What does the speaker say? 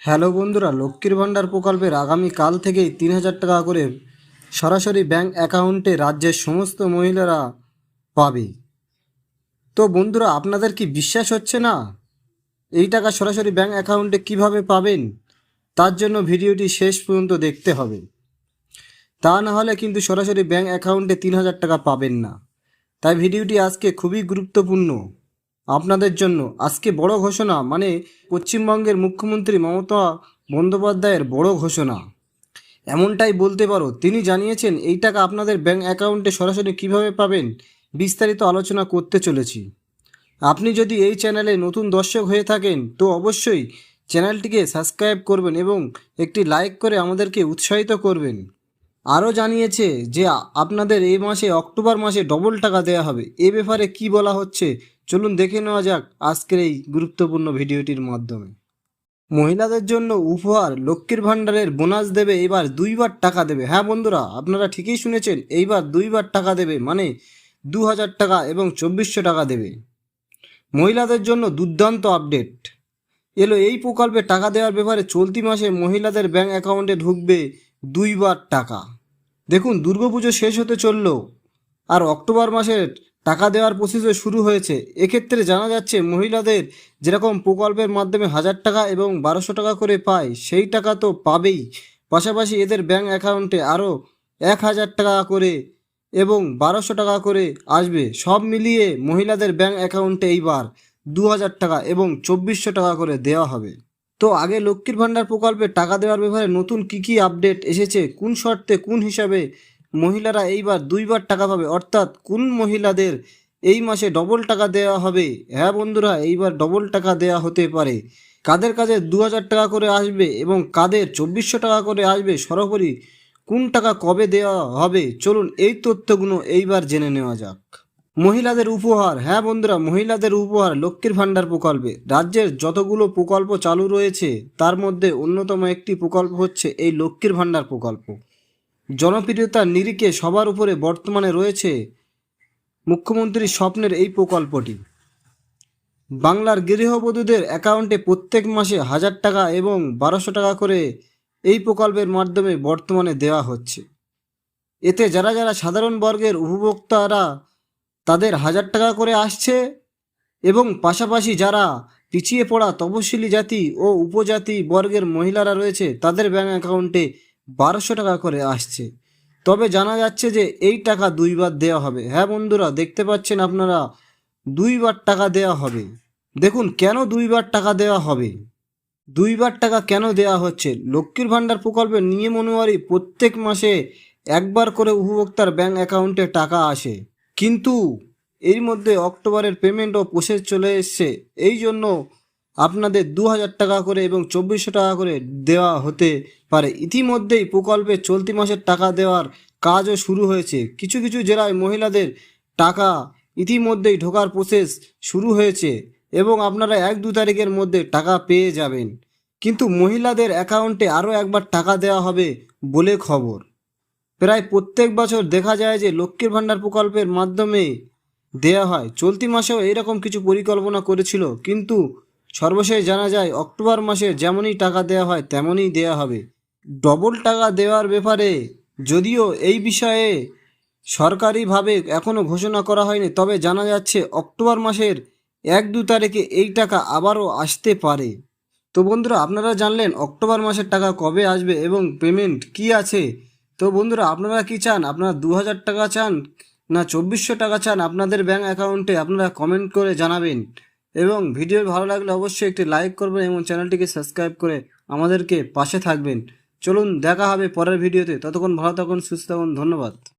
Hello বন্ধুরা, লক্ষ্মীর ভাণ্ডার প্রকল্পের আগামীকাল থেকেই ৩,০০০ টাকা করে সরাসরি ব্যাংক অ্যাকাউন্টে রাজ্যের সমস্ত মহিলারা পাবে। তো বন্ধুরা, আপনাদের কি বিশ্বাস হচ্ছে না এই টাকা সরাসরি ব্যাংক অ্যাকাউন্টে কিভাবে পাবেন? তার জন্য ভিডিওটি শেষ পর্যন্ত দেখতে হবে, তা না হলে কিন্তু সরাসরি ব্যাংক অ্যাকাউন্টে ৩,০০০ টাকা পাবেন না। তাই ভিডিওটি আজকে খুবই গুরুত্বপূর্ণ আপনাদের জন্য। আজকে বড় ঘোষণা, মানে পশ্চিমবঙ্গের মুখ্যমন্ত্রী মমতা বন্দ্যোপাধ্যায়ের বড় ঘোষণা, এমনটাই বলতে পারো। তিনি জানিয়েছেন এই টাকা আপনাদের ব্যাংক অ্যাকাউন্টে সরাসরি কিভাবে পাবেন, বিস্তারিত আলোচনা করতে চলেছি। আপনি যদি এই চ্যানেলে নতুন দর্শক হয়ে থাকেন তো অবশ্যই চ্যানেলটিকে সাবস্ক্রাইব করবেন এবং একটি লাইক করে আমাদেরকে উৎসাহিত করবেন। আরও জানিয়েছে যে আপনাদের এই মাসে, অক্টোবর মাসে ডবল টাকা দেওয়া হবে। এ ব্যাপারে কি বলা হচ্ছে চলুন দেখে নেওয়া যাক আজকের এই গুরুত্বপূর্ণ ভিডিওটির মাধ্যমে। মহিলাদের জন্য উপহার, লক্ষ্মীর ভাণ্ডারের বোনাস দেবে, এবার 2বার টাকা দেবে। হ্যাঁ বন্ধুরা, আপনারা ঠিকই শুনেছেন, এইবার 2বার টাকা দেবে, মানে 2,000 টাকা এবং 2,400 টাকা দেবে। মহিলাদের জন্য দুর্দান্ত আপডেট এলো। এই প্রকল্পে টাকা দেওয়ার ব্যাপারে চলতি মাসে মহিলাদের ব্যাংক অ্যাকাউন্টে ঢুকবে 2বার টাকা। দেখুন, দুর্গাপুজো শেষ হতে চলল আর অক্টোবর মাসের টাকা দেওয়ার প্রসেসও শুরু হয়েছে। এক্ষেত্রে জানা যাচ্ছে মহিলাদের যেরকম প্রকল্পের মাধ্যমে 1,000 টাকা এবং 1,200 টাকা করে পায়, সেই টাকা তো পাবেই, পাশাপাশি এদের ব্যাংক অ্যাকাউন্টে আরও 1,000 টাকা করে এবং 1,200 টাকা করে আসবে। সব মিলিয়ে মহিলাদের ব্যাংক অ্যাকাউন্টে এইবার 2,000 টাকা এবং 2,400 টাকা করে দেওয়া হবে। তো আগে লক্ষ্মীর ভাণ্ডার প্রকল্পে টাকা দেওয়ার ব্যাপারে নতুন কী আপডেট এসেছে, কোন শর্তে, কোন হিসাবে মহিলারা এইবার 2বার টাকা পাবে, অর্থাৎ কোন মহিলাদের এই মাসে ডবল টাকা দেওয়া হবে। হ্যাঁ বন্ধুরা, এইবার ডবল টাকা দেওয়া হতে পারে। কাদের কাছে 2,000 টাকা করে আসবে এবং কাদের 2,400 টাকা করে আসবে, সরাসরি কোন টাকা কবে দেওয়া হবে, চলুন এই তথ্যগুলো এইবার জেনে নেওয়া যাক। মহিলাদের উপহার, হ্যাঁ বন্ধুরা, মহিলাদের উপহার লক্ষ্মীর ভাণ্ডার প্রকল্পে রাজ্যের যতগুলো প্রকল্প চালু রয়েছে তার মধ্যে অন্যতম একটি প্রকল্প হচ্ছে এই লক্ষ্মীর ভাণ্ডার প্রকল্প। জনপ্রিয়তার নিরিখে সবার উপরে বর্তমানে রয়েছে মুখ্যমন্ত্রীর স্বপ্নের এই প্রকল্পটি। বাংলার গৃহবধূদের অ্যাকাউন্টে প্রত্যেক মাসে 1,000 টাকা এবং 1,200 টাকা করে এই প্রকল্পের মাধ্যমে বর্তমানে দেওয়া হচ্ছে। এতে যারা যারা সাধারণ বর্গের উপভোক্তারা, তাদের 1,000 টাকা করে আসছে এবং পাশাপাশি যারা পিছিয়ে পড়া তপশিলি জাতি ও উপজাতি বর্গের মহিলারা রয়েছে তাদের ব্যাংক অ্যাকাউন্টে 1,200 টাকা করে আসছে। তবে জানা যাচ্ছে যে এই টাকা 2বার দেওয়া হবে। হ্যাঁ বন্ধুরা, দেখতে পাচ্ছেন আপনারা, 2বার টাকা দেওয়া হবে। দেখুন, কেন 2বার টাকা দেওয়া হবে, 2বার টাকা কেন দেওয়া হচ্ছে। লক্ষ্মীর ভাণ্ডার প্রকল্পের নিয়ম অনুযায়ী প্রত্যেক মাসে একবার করে উপভোক্তার ব্যাংক অ্যাকাউন্টে টাকা আসে, কিন্তু এর মধ্যে অক্টোবরের পেমেন্ট ও প্রসেস চলে এসছে। এই জন্য আপনাদের 2,000 টাকা করে এবং 2,400 টাকা করে দেওয়া হতে পারে। ইতিমধ্যেই প্রকল্পে চলতি মাসের টাকা দেওয়ার কাজও শুরু হয়েছে। কিছু কিছু জেলায় মহিলাদের টাকা ইতিমধ্যেই ঢোকার প্রসেস শুরু হয়েছে এবং আপনারা 1-2 তারিখের মধ্যে টাকা পেয়ে যাবেন। কিন্তু মহিলাদের অ্যাকাউন্টে আরও একবার টাকা দেওয়া হবে বলে খবর। প্রায় প্রত্যেক বছর দেখা যায় যে লক্ষ্মীর ভাণ্ডার প্রকল্পের মাধ্যমে দেয়া হয়। চলতি মাসেও এইরকম কিছু পরিকল্পনা করেছিল, কিন্তু সর্বশেষ জানা যায় অক্টোবর মাসে যেমনই টাকা দেওয়া হয় তেমনই দেয়া হবে। ডবল টাকা দেওয়ার ব্যাপারে যদিও এই বিষয়ে সরকারিভাবে এখনও ঘোষণা করা হয়নি, তবে জানা যাচ্ছে অক্টোবর মাসের 1-2 তারিখে এই টাকা আবারও আসতে পারে। তো বন্ধুরা, আপনারা জানলেন অক্টোবর মাসের টাকা কবে আসবে এবং পেমেন্ট কি আছে। তো বন্ধুরা, আপনারা কি চান, আপনারা 2,000 টাকা চান না 2,400 টাকা চান আপনাদের ব্যাংক অ্যাকাউন্টে, আপনারা কমেন্ট করে জানাবেন। এবং ভিডিও ভালো লাগলে অবশ্যই একটি লাইক করবেন এবং চ্যানেলটিকে সাবস্ক্রাইব করে আমাদেরকে পাশে থাকবেন। চলুন দেখা হবে পরের ভিডিওতে, ততক্ষণ ভালো থাকুন, সুস্থ থাকুন, ধন্যবাদ।